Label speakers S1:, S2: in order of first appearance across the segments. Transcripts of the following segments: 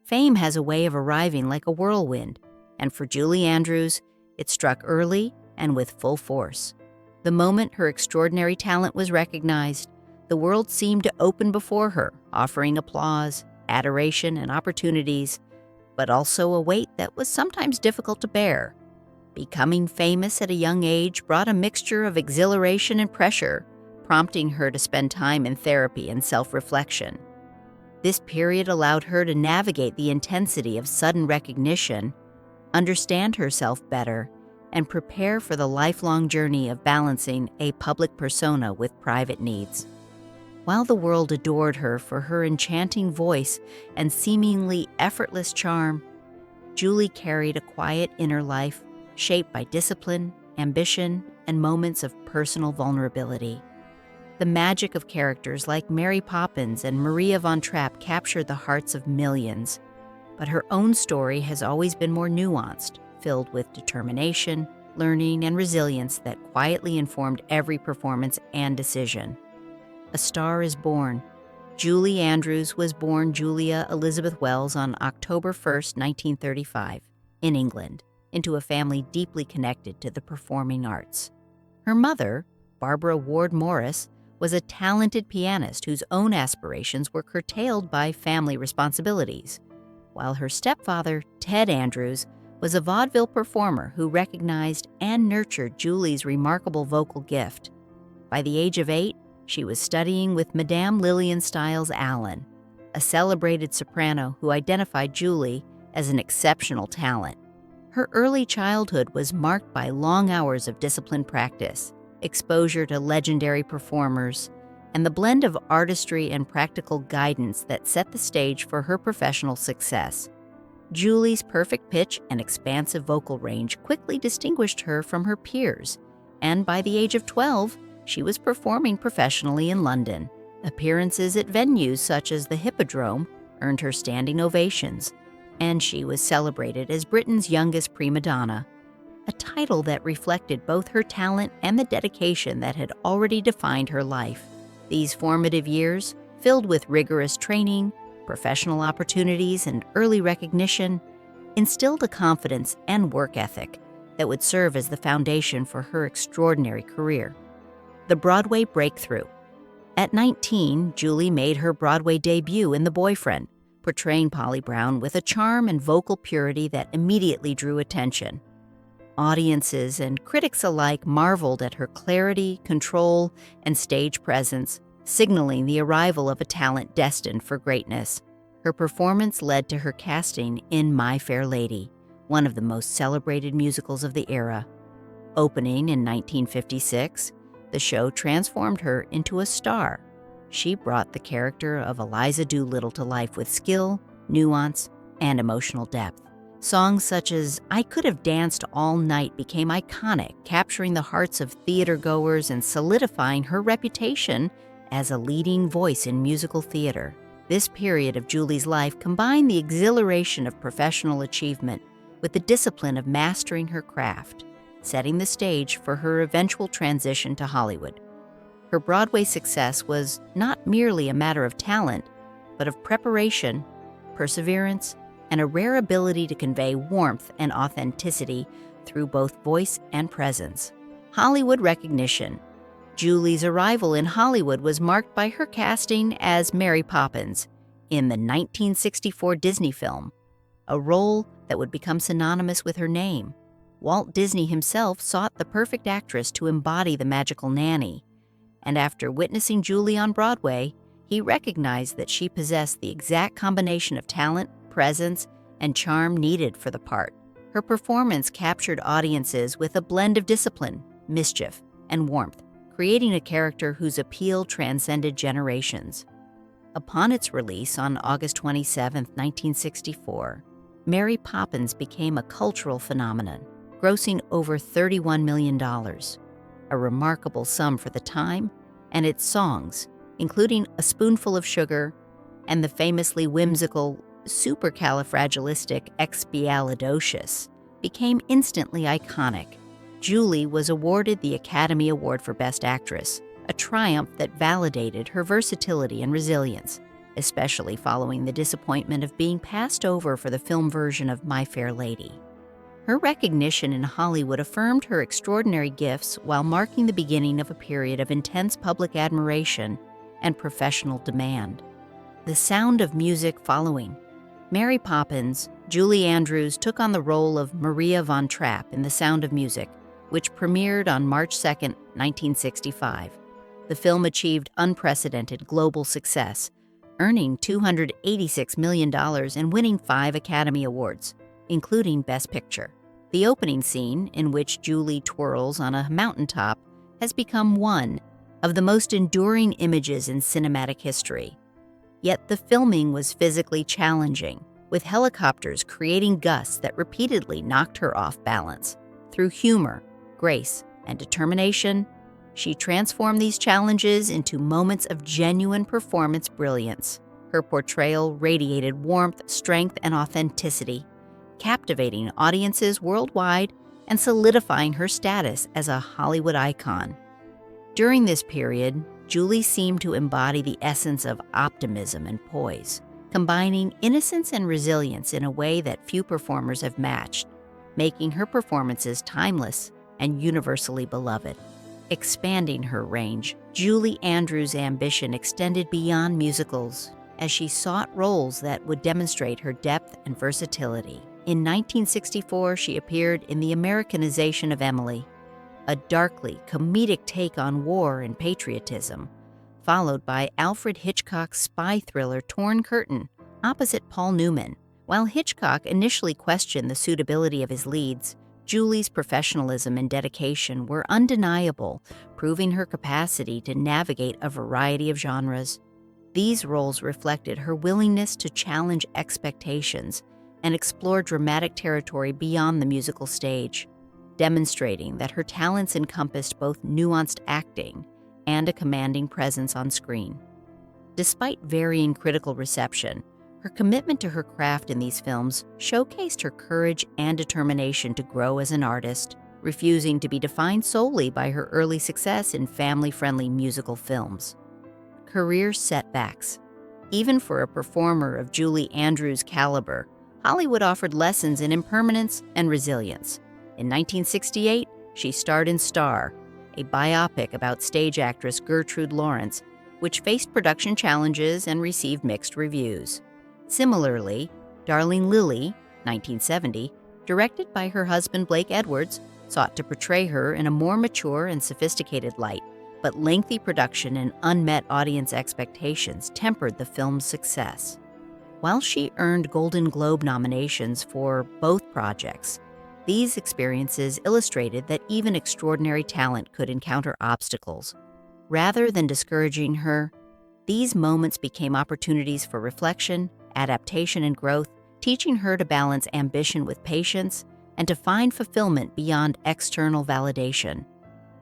S1: Fame has a way of arriving like a whirlwind, and for Julie Andrews, it struck early and with full force. The moment her extraordinary talent was recognized, the world seemed to open before her, offering applause, adoration, and opportunities, but also a weight that was sometimes difficult to bear. Becoming famous at a young age brought a mixture of exhilaration and pressure, prompting her to spend time in therapy and self-reflection. This period allowed her to navigate the intensity of sudden recognition, understand herself better, and prepare for the lifelong journey of balancing a public persona with private needs. While the world adored her for her enchanting voice and seemingly effortless charm, Julie carried a quiet inner life shaped by discipline, ambition, and moments of personal vulnerability. The magic of characters like Mary Poppins and Maria von Trapp captured the hearts of millions, but her own story has always been more nuanced, filled with determination, learning, and resilience that quietly informed every performance and decision. A Star is Born. Julie Andrews was born Julia Elizabeth Wells on October 1, 1935, in England, into a family deeply connected to the performing arts. Her mother, Barbara Ward Morris, was a talented pianist whose own aspirations were curtailed by family responsibilities, while her stepfather, Ted Andrews, was a vaudeville performer who recognized and nurtured Julie's remarkable vocal gift. By the age of 8, she was studying with Madame Lillian Stiles Allen, a celebrated soprano who identified Julie as an exceptional talent. Her early childhood was marked by long hours of disciplined practice, exposure to legendary performers, and the blend of artistry and practical guidance that set the stage for her professional success. Julie's perfect pitch and expansive vocal range quickly distinguished her from her peers, and by the age of 12, she was performing professionally in London. Appearances at venues such as the Hippodrome earned her standing ovations, and she was celebrated as Britain's youngest prima donna, a title that reflected both her talent and the dedication that had already defined her life. These formative years, filled with rigorous training, professional opportunities, and early recognition, instilled a confidence and work ethic that would serve as the foundation for her extraordinary career. The Broadway breakthrough. At 19, Julie made her Broadway debut in The Boyfriend, portraying Polly Brown with a charm and vocal purity that immediately drew attention. Audiences and critics alike marveled at her clarity, control, and stage presence, signaling the arrival of a talent destined for greatness. Her performance led to her casting in My Fair Lady, one of the most celebrated musicals of the era. Opening in 1956, the show transformed her into a star. She brought the character of Eliza Doolittle to life with skill, nuance, and emotional depth. Songs such as I Could Have Danced All Night became iconic, capturing the hearts of theatergoers and solidifying her reputation as a leading voice in musical theater. This period of Julie's life combined the exhilaration of professional achievement with the discipline of mastering her craft, setting the stage for her eventual transition to Hollywood. Her Broadway success was not merely a matter of talent, but of preparation, perseverance, and a rare ability to convey warmth and authenticity through both voice and presence. Hollywood recognition. Julie's arrival in Hollywood was marked by her casting as Mary Poppins in the 1964 Disney film, a role that would become synonymous with her name. Walt Disney himself sought the perfect actress to embody the magical nanny, and after witnessing Julie on Broadway, he recognized that she possessed the exact combination of talent, presence, and charm needed for the part. Her performance captured audiences with a blend of discipline, mischief, and warmth, creating a character whose appeal transcended generations. Upon its release on August 27, 1964, Mary Poppins became a cultural phenomenon, grossing over $31 million, a remarkable sum for the time, and its songs, including A Spoonful of Sugar and the famously whimsical Supercalifragilisticexpialidocious, became instantly iconic. Julie was awarded the Academy Award for Best Actress, a triumph that validated her versatility and resilience, especially following the disappointment of being passed over for the film version of My Fair Lady. Her recognition in Hollywood affirmed her extraordinary gifts while marking the beginning of a period of intense public admiration and professional demand. The Sound of Music following. Mary Poppins, Julie Andrews took on the role of Maria von Trapp in The Sound of Music, which premiered on March 2, 1965. The film achieved unprecedented global success, earning $286 million and winning 5 Academy Awards, including Best Picture. The opening scene, in which Julie twirls on a mountaintop, has become one of the most enduring images in cinematic history. Yet the filming was physically challenging, with helicopters creating gusts that repeatedly knocked her off balance. Through humor, grace, and determination, she transformed these challenges into moments of genuine performance brilliance. Her portrayal radiated warmth, strength, and authenticity, captivating audiences worldwide and solidifying her status as a Hollywood icon. During this period, Julie seemed to embody the essence of optimism and poise, combining innocence and resilience in a way that few performers have matched, making her performances timeless and universally beloved. Expanding her range, Julie Andrews' ambition extended beyond musicals as she sought roles that would demonstrate her depth and versatility. In 1964, she appeared in The Americanization of Emily, a darkly comedic take on war and patriotism, followed by Alfred Hitchcock's spy thriller Torn Curtain, opposite Paul Newman. While Hitchcock initially questioned the suitability of his leads, Julie's professionalism and dedication were undeniable, proving her capacity to navigate a variety of genres. These roles reflected her willingness to challenge expectations and explore dramatic territory beyond the musical stage, demonstrating that her talents encompassed both nuanced acting and a commanding presence on screen. Despite varying critical reception, her commitment to her craft in these films showcased her courage and determination to grow as an artist, refusing to be defined solely by her early success in family-friendly musical films. Career setbacks. Even for a performer of Julie Andrews' caliber, Hollywood offered lessons in impermanence and resilience. In 1968, she starred in Star, a biopic about stage actress Gertrude Lawrence, which faced production challenges and received mixed reviews. Similarly, Darling Lily, 1970, directed by her husband Blake Edwards, sought to portray her in a more mature and sophisticated light, but lengthy production and unmet audience expectations tempered the film's success. While she earned Golden Globe nominations for both projects, these experiences illustrated that even extraordinary talent could encounter obstacles. Rather than discouraging her, these moments became opportunities for reflection, adaptation, and growth, teaching her to balance ambition with patience and to find fulfillment beyond external validation.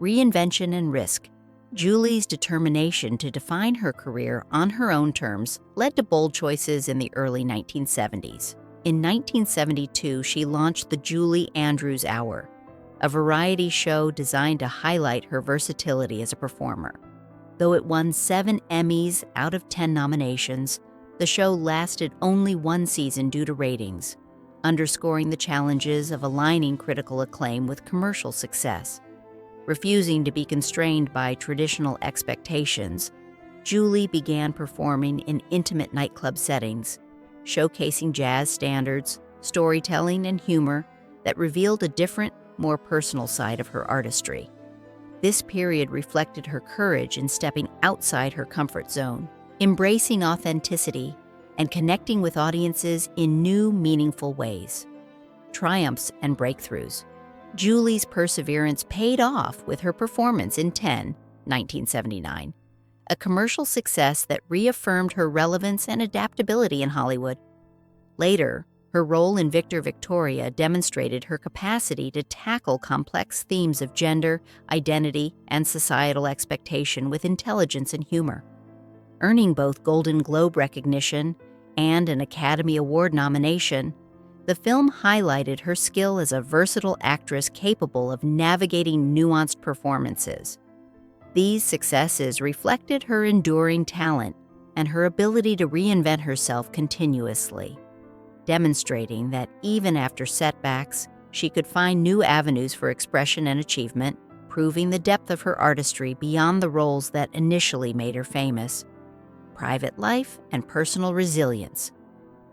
S1: Reinvention and risk. Julie's determination to define her career on her own terms led to bold choices in the early 1970s. In 1972, she launched the Julie Andrews Hour, a variety show designed to highlight her versatility as a performer. Though it won 7 Emmys out of 10 nominations, the show lasted only 1 season due to ratings, underscoring the challenges of aligning critical acclaim with commercial success. Refusing to be constrained by traditional expectations, Julie began performing in intimate nightclub settings, showcasing jazz standards, storytelling, and humor that revealed a different, more personal side of her artistry. This period reflected her courage in stepping outside her comfort zone, embracing authenticity, and connecting with audiences in new, meaningful ways. Triumphs and breakthroughs. Julie's perseverance paid off with her performance in 1979, a commercial success that reaffirmed her relevance and adaptability in Hollywood. Later, her role in Victor Victoria demonstrated her capacity to tackle complex themes of gender, identity, and societal expectation with intelligence and humor. Earning both Golden Globe recognition and an Academy Award nomination, the film highlighted her skill as a versatile actress capable of navigating nuanced performances. These successes reflected her enduring talent and her ability to reinvent herself continuously, demonstrating that even after setbacks, she could find new avenues for expression and achievement, proving the depth of her artistry beyond the roles that initially made her famous. Private life and personal resilience.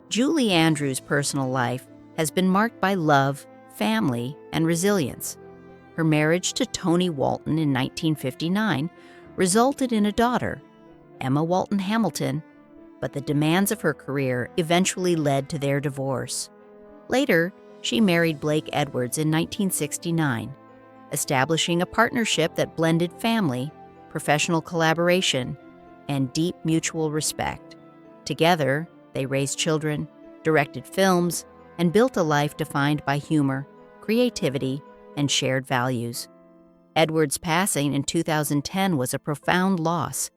S1: Julie Andrews' personal life has been marked by love, family, and resilience. Her marriage to Tony Walton in 1959 resulted in a daughter, Emma Walton Hamilton, but the demands of her career eventually led to their divorce. Later, she married Blake Edwards in 1969, establishing a partnership that blended family, professional collaboration, and deep mutual respect. Together, they raised children, directed films, and built a life defined by humor, creativity, and shared values. Edwards' passing in 2010 was a profound loss,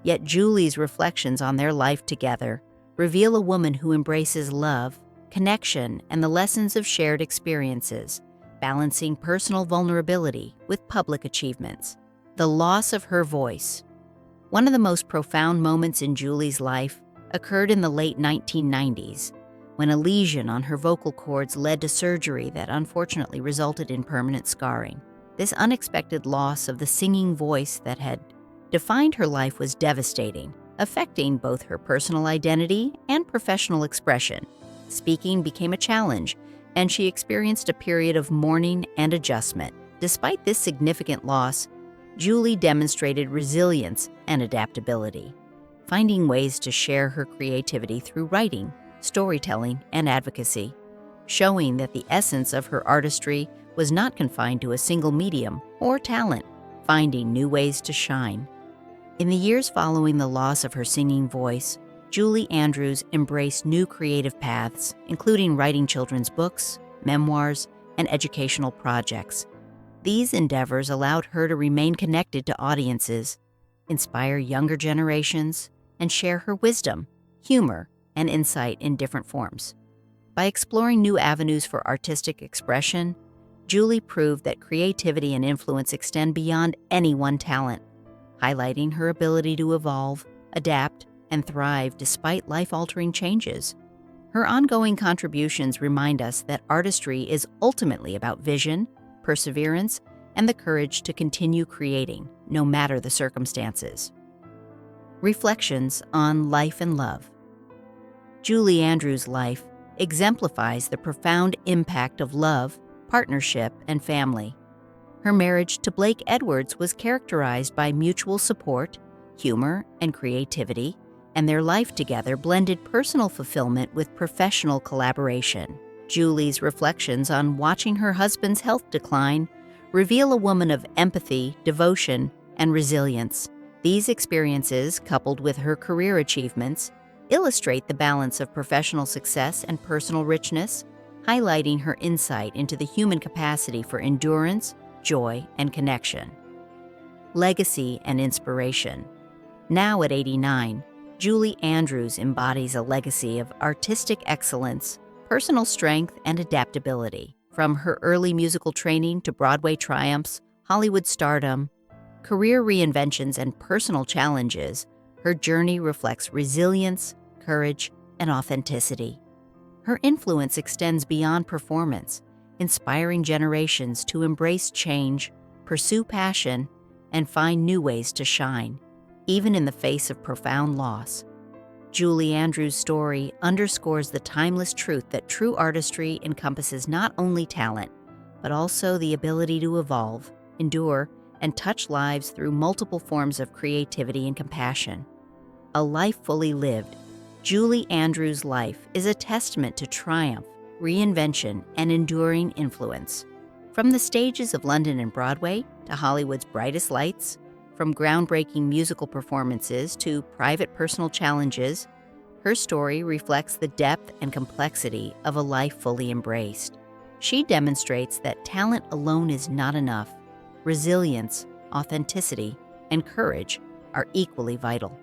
S1: yet Julie's reflections on their life together reveal a woman who embraces love, connection, and the lessons of shared experiences, balancing personal vulnerability with public achievements. The loss of her voice. One of the most profound moments in Julie's life occurred in the late 1990s, when a lesion on her vocal cords led to surgery that unfortunately resulted in permanent scarring. This unexpected loss of the singing voice that had defined her life was devastating, affecting both her personal identity and professional expression. Speaking became a challenge, and she experienced a period of mourning and adjustment. Despite this significant loss, Julie demonstrated resilience and adaptability, finding ways to share her creativity through writing, storytelling, and advocacy, showing that the essence of her artistry was not confined to a single medium or talent, finding new ways to shine. In the years following the loss of her singing voice, Julie Andrews embraced new creative paths, including writing children's books, memoirs, and educational projects. These endeavors allowed her to remain connected to audiences, inspire younger generations, and share her wisdom, humor, and insight in different forms. By exploring new avenues for artistic expression, Julie proved that creativity and influence extend beyond any one talent, highlighting her ability to evolve, adapt, and thrive despite life-altering changes. Her ongoing contributions remind us that artistry is ultimately about vision, perseverance, and the courage to continue creating, no matter the circumstances. Reflections on life and love. Julie Andrews' life exemplifies the profound impact of love, partnership, and family. Her marriage to Blake Edwards was characterized by mutual support, humor, and creativity, and their life together blended personal fulfillment with professional collaboration. Julie's reflections on watching her husband's health decline reveal a woman of empathy, devotion, and resilience. These experiences, coupled with her career achievements, illustrate the balance of professional success and personal richness, highlighting her insight into the human capacity for endurance, joy, and connection. Legacy and inspiration. Now at 89, Julie Andrews embodies a legacy of artistic excellence, personal strength, and adaptability. From her early musical training to Broadway triumphs, Hollywood stardom, career reinventions, and personal challenges, her journey reflects resilience, courage, and authenticity. Her influence extends beyond performance, inspiring generations to embrace change, pursue passion, and find new ways to shine, even in the face of profound loss. Julie Andrews' story underscores the timeless truth that true artistry encompasses not only talent, but also the ability to evolve, endure, and touch lives through multiple forms of creativity and compassion. A life fully lived, Julie Andrews' life is a testament to triumph, reinvention, and enduring influence. From the stages of London and Broadway to Hollywood's brightest lights, from groundbreaking musical performances to private personal challenges, her story reflects the depth and complexity of a life fully embraced. She demonstrates that talent alone is not enough. Resilience, authenticity, and courage are equally vital.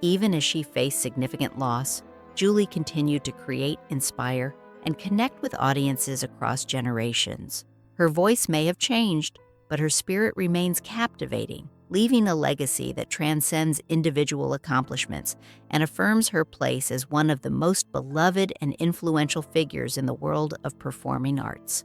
S1: Even as she faced significant loss, Julie continued to create, inspire, and connect with audiences across generations. Her voice may have changed, but her spirit remains captivating, leaving a legacy that transcends individual accomplishments and affirms her place as one of the most beloved and influential figures in the world of performing arts.